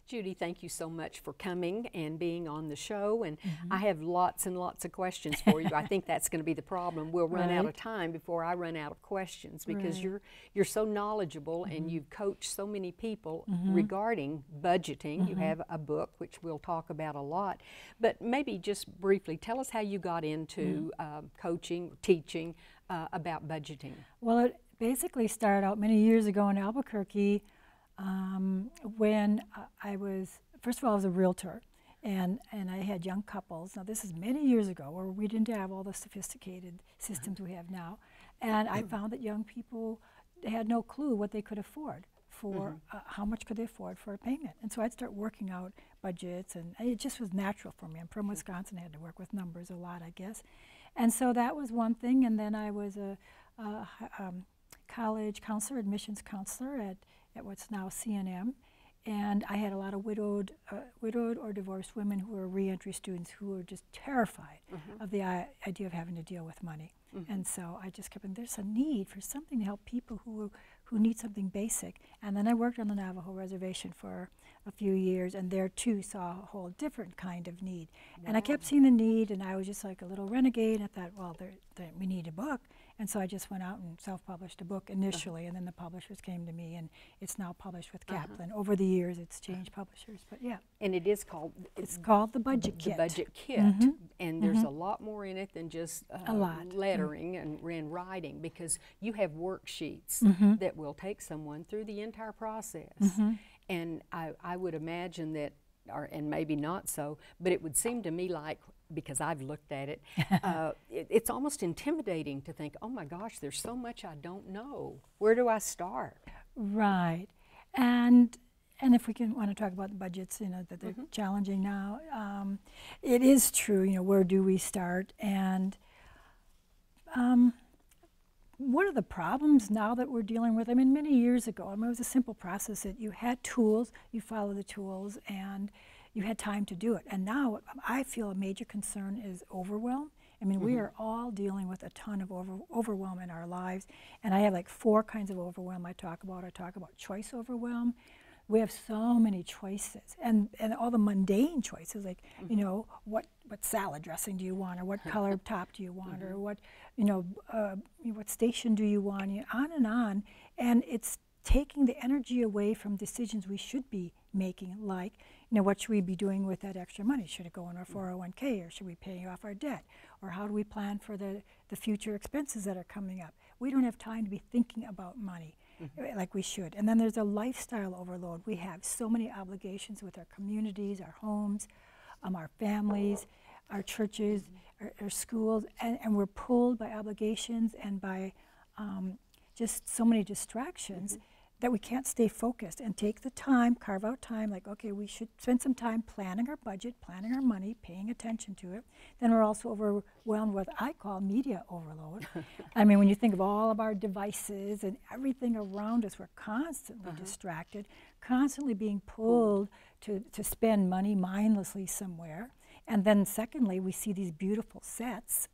Judy, thank you so much for coming and being on the show, and I have lots and lots of questions for you. I think that's going to be the problem. We'll run out of time before I run out of questions, because you're so knowledgeable and you've coached so many people regarding budgeting. You have a book, which we'll talk about a lot, but maybe just briefly tell us how you got into coaching, teaching about budgeting. Well, it basically started out many years ago in Albuquerque, when I was, first of all, I was a realtor, and I had young couples. Now, this is many years ago, where we didn't have all the sophisticated systems we have now, and I found that young people had no clue what they could afford for, how much could they afford for a payment. And so I'd start working out budgets, and it just was natural for me. I'm from Wisconsin, I had to work with numbers a lot, I guess. And so that was one thing, and then I was a college counselor, admissions counselor at what's now CNM, and I had a lot of widowed or divorced women who were reentry students who were just terrified of the idea of having to deal with money. And so I just kept thinking, there's a need for something to help people who need something basic. And then I worked on the Navajo reservation for a few years, and there too saw a whole different kind of need. And I kept seeing the need, and I was just like a little renegade. I thought, well, we need a book. And so I just went out and self-published a book initially, and then the publishers came to me, and it's now published with Kaplan. Over the years, it's changed publishers, but yeah. And it is called? It's called The Budget Kit. The Budget Kit. And there's a lot more in it than just lettering and writing, because you have worksheets that will take someone through the entire process. And I would imagine that, and maybe not so, but it would seem to me like, because I've looked at it, it's almost intimidating to think, oh my gosh, there's so much I don't know. Where do I start? Right. And if we want to talk about the budgets, that they're challenging now, it is true, where do we start? And one of the problems now that we're dealing with, many years ago, it was a simple process that you had tools, you follow the tools, and you had time to do it. And now I feel a major concern is overwhelm. We are all dealing with a ton of overwhelm in our lives, and I have like 4 kinds of overwhelm I talk about. I talk about choice overwhelm. We have so many choices, and all the mundane choices, like what salad dressing do you want, or what color top do you want, or what what station do you want, on, and it's taking the energy away from decisions we should be making, like what should we be doing with that extra money? Should it go in our 401k, or should we pay off our debt, or how do we plan for the future expenses that are coming up? We don't have time to be thinking about money like we should. And then there's a lifestyle overload. We have so many obligations with our communities, our homes, our families, our churches, our schools, and we're pulled by obligations and by just so many distractions that we can't stay focused and take the time, carve out time, like, okay, we should spend some time planning our budget, planning our money, paying attention to it. Then we're also overwhelmed with what I call media overload. When you think of all of our devices and everything around us, we're constantly distracted, constantly being pulled to spend money mindlessly somewhere. And then secondly, we see these beautiful sets,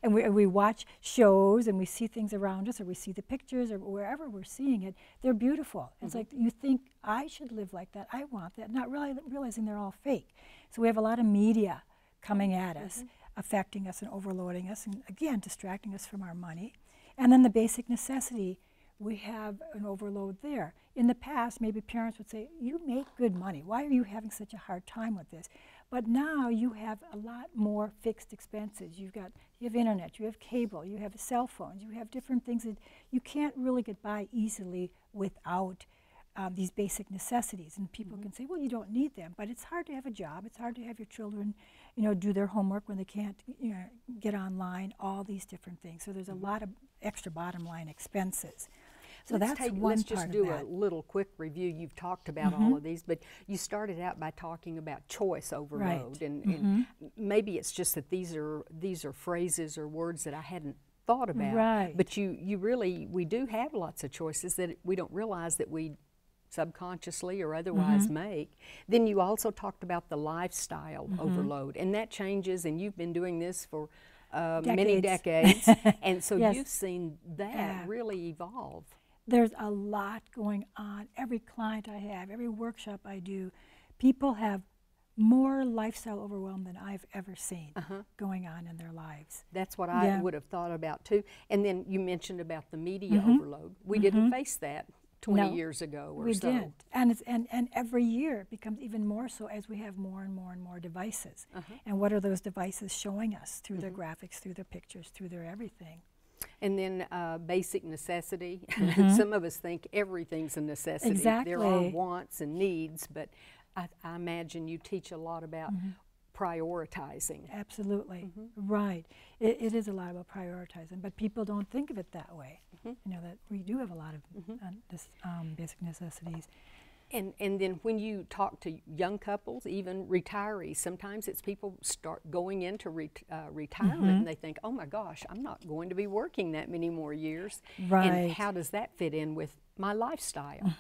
and we watch shows and we see things around us, or we see the pictures, or wherever we're seeing it, they're beautiful. It's like you think, I should live like that, I want that, not really realizing they're all fake. So we have a lot of media coming at us, affecting us and overloading us, and again, distracting us from our money. And then the basic necessity, we have an overload there. In the past, maybe parents would say, you make good money, why are you having such a hard time with this? But now you have a lot more fixed expenses. You have internet, you have cable, you have cell phones, you have different things that you can't really get by easily without these basic necessities. And people can say, well, you don't need them, but it's hard to have a job. It's hard to have your children, do their homework when they can't, get online, all these different things. So there's a lot of extra bottom line expenses. So let's just do a little quick review. You've talked about all of these, but you started out by talking about choice overload, and maybe it's just that these are phrases or words that I hadn't thought about. But we do have lots of choices that we don't realize that we subconsciously or otherwise make. Then you also talked about the lifestyle overload, and that changes, and you've been doing this for many decades, and so you've seen that really evolve. There's a lot going on. Every client I have, every workshop I do, people have more lifestyle overwhelm than I've ever seen going on in their lives. That's what I would have thought about too. And then you mentioned about the media overload. We didn't face that 20 years ago or so. We did. And every year it becomes even more so as we have more and more and more devices. And what are those devices showing us through their graphics, through their pictures, through their everything? And then basic necessity. Some of us think everything's a necessity. Exactly. There are wants and needs, but I imagine you teach a lot about prioritizing. Absolutely. Right. It is a lot about prioritizing, but people don't think of it that way. You know, that we do have a lot of basic necessities. And then when you talk to young couples, even retirees, sometimes it's people start going into retirement and they think, oh my gosh, I'm not going to be working that many more years. Right. And how does that fit in with my lifestyle?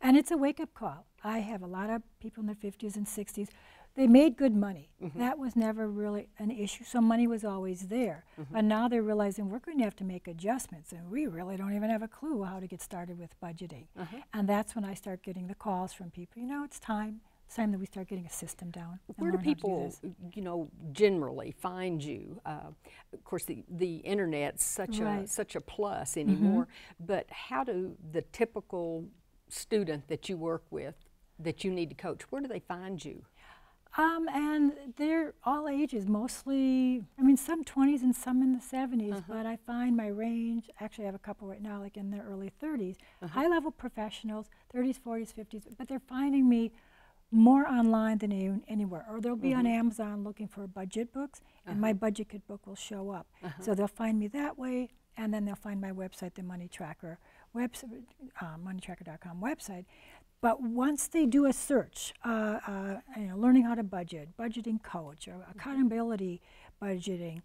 And it's a wake-up call. I have a lot of people in their 50s and 60s. They made good money. That was never really an issue, so money was always there. But now they're realizing we're going to have to make adjustments, and we really don't even have a clue how to get started with budgeting. And that's when I start getting the calls from people, you know, it's time that we start getting a system down. Where do people, you know, generally find you? Of course, the internet's such a plus anymore, but how do the typical student that you work with, that you need to coach, where do they find you? And they're all ages, mostly, I mean, some 20s and some in the 70s, but I find my range, actually I have a couple right now, like in their early 30s, high-level professionals, 30s, 40s, 50s, but they're finding me more online than anywhere. Or they'll be on Amazon looking for budget books, and my budget kit book will show up. So they'll find me that way, and then they'll find my website, the Money Tracker website, moneytracker.com website. But once they do a search, you know, learning how to budget, budgeting coach, or accountability budgeting,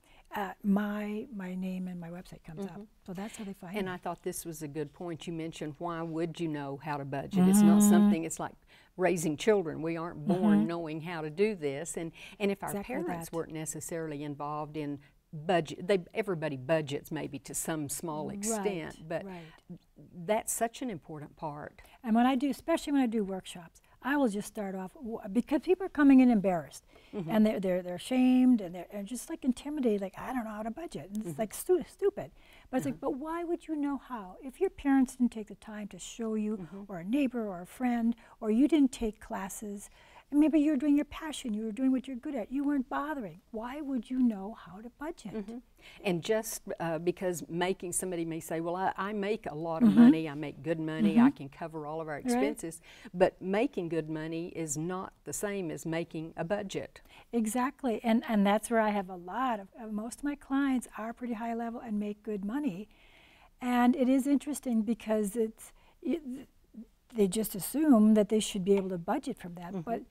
my name and my website comes up. So that's how they find me. And I thought this was a good point. You mentioned, why would you know how to budget? It's not something, it's like raising children. We aren't born knowing how to do this. And if our parents weren't necessarily involved in budget, everybody budgets maybe to some small extent, but that's such an important part. And when I do, especially when I do workshops, I will just start off, because people are coming in embarrassed, and they're ashamed, and they're just like intimidated, like, I don't know how to budget. And it's like stupid. But it's like, but why would you know how? If your parents didn't take the time to show you, or a neighbor or a friend, or you didn't take classes, and maybe you're doing your passion, you were doing what you're good at, you weren't bothering, why would you know how to budget? And just because somebody may say, well, I make a lot of money, I make good money, I can cover all of our expenses, but making good money is not the same as making a budget. Exactly, and that's where I have a lot of, most of my clients are pretty high level and make good money. And it is interesting because they just assume that they should be able to budget from that, but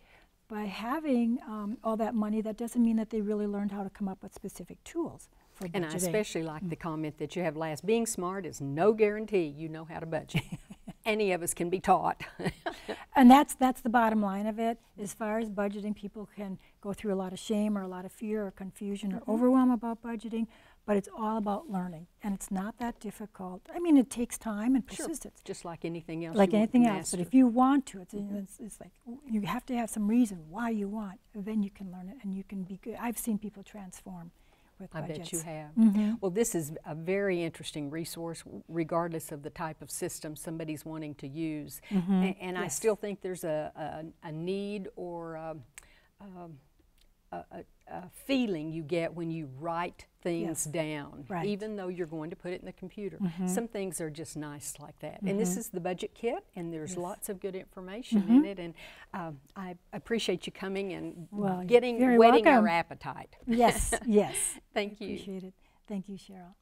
by having all that money, that doesn't mean that they really learned how to come up with specific tools for budgeting. And I especially like the comment that you have last, being smart is no guarantee you know how to budget. Any of us can be taught. And that's the bottom line of it. As far as budgeting, people can go through a lot of shame or a lot of fear or confusion or overwhelm about budgeting, but it's all about learning, and it's not that difficult. I mean, it takes time and persistence. Just like anything else. Like anything else, but if you want to, it's like you have to have some reason why you want, then you can learn it and you can be good. I've seen people transform with budgets. I bet you have. Well, this is a very interesting resource, regardless of the type of system somebody's wanting to use. And I still think there's a need or a feeling you get when you write things down, even though you're going to put it in the computer. Some things are just nice like that. And this is the budget kit, and there's lots of good information in it. And I appreciate you coming and whetting our appetite. Yes, yes. Thank you. Appreciate it. Thank you, Sheryl.